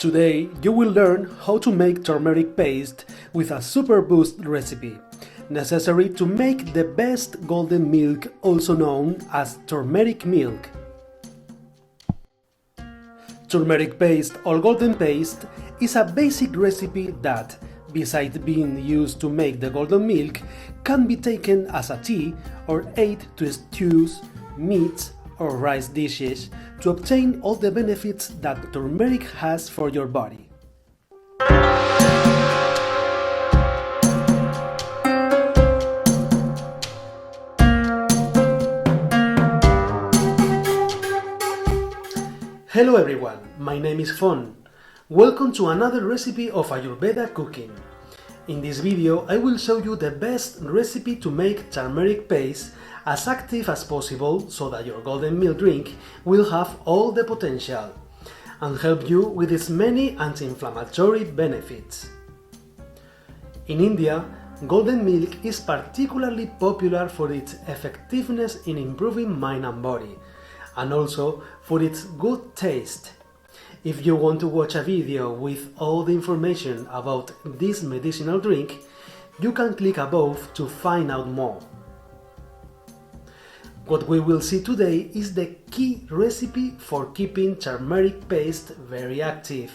Today you will learn how to make turmeric paste with a super boost recipe, necessary to make the best golden milk, also known as turmeric milk. Turmeric paste or golden paste is a basic recipe that, besides being used to make the golden milk, can be taken as a tea or aid to stews, meats or rice dishes to obtain all the benefits that turmeric has for your body. Hello everyone, my name is Fon. Welcome to another recipe of Ayurveda cooking. In this video I will show you the best recipe to make turmeric paste as active as possible so that your golden milk drink will have all the potential and help you with its many anti-inflammatory benefits. In India, golden milk is particularly popular for its effectiveness in improving mind and body, and also for its good taste. If you want to watch a video with all the information about this medicinal drink, you can click above to find out more. What we will see today is the key recipe for keeping turmeric paste very active.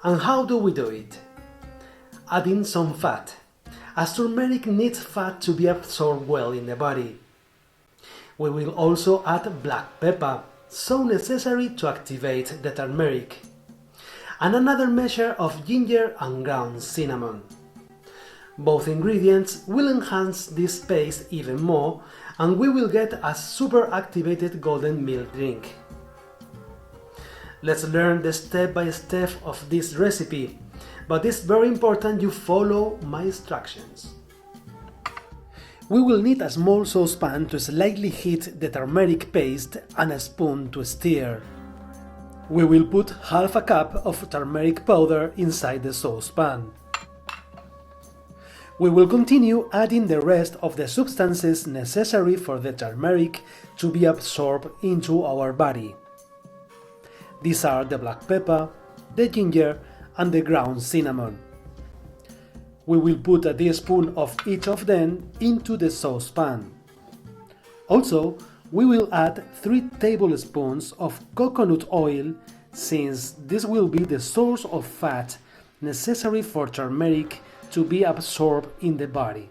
And how do we do it? Adding some fat, as turmeric needs fat to be absorbed well in the body. We will also add black pepper, so necessary to activate the turmeric, and another measure of ginger and ground cinnamon. Both ingredients will enhance this paste even more, and we will get a super activated golden milk drink. Let's learn the step-by-step of this recipe, but it's very important you follow my instructions. We will need a small saucepan to slightly heat the turmeric paste and a spoon to stir. We will put half a cup of turmeric powder inside the saucepan. We will continue adding the rest of the substances necessary for the turmeric to be absorbed into our body. These are the black pepper, the ginger and the ground cinnamon. We will put a teaspoon of each of them into the saucepan. Also, we will add 3 tablespoons of coconut oil, since this will be the source of fat necessary for turmeric to be absorbed in the body.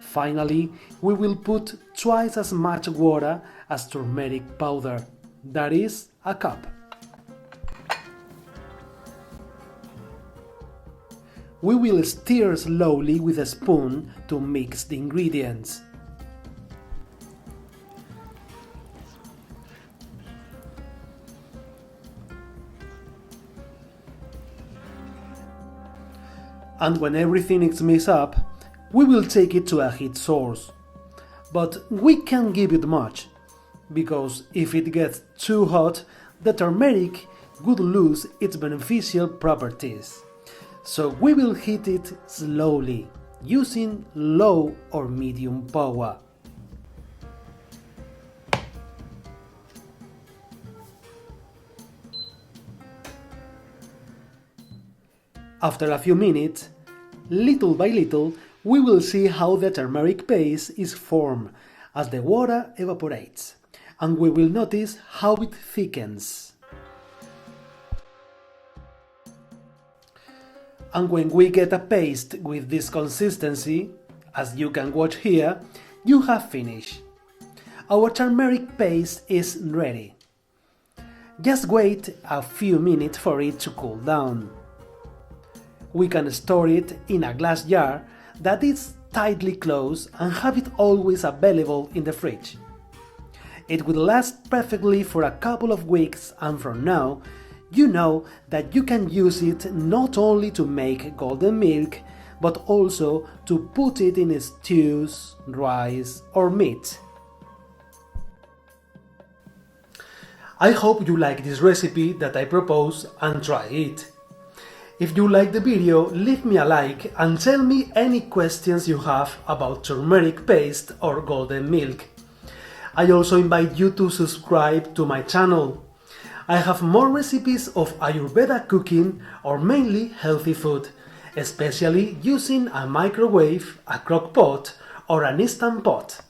Finally, we will put twice as much water as turmeric powder, that is, a cup. We will stir slowly with a spoon to mix the ingredients. And when everything is mixed up, we will take it to a heat source. But we can't give it much, because if it gets too hot, the turmeric would lose its beneficial properties. So we will heat it slowly, using low or medium power. After a few minutes, little by little, we will see how the turmeric paste is formed as the water evaporates, and we will notice how it thickens. And when we get a paste with this consistency, as you can watch here, you have finished. Our turmeric paste is ready. Just wait a few minutes for it to cool down. We can store it in a glass jar that is tightly closed and have it always available in the fridge. It will last perfectly for a couple of weeks, and from now, you know that you can use it not only to make golden milk, but also to put it in stews, rice or meat. I hope you like this recipe that I propose and try it. If you like the video, leave me a like and tell me any questions you have about turmeric paste or golden milk. I also invite you to subscribe to my channel. I have more recipes of Ayurveda cooking or mainly healthy food, especially using a microwave, a crock pot or an instant pot.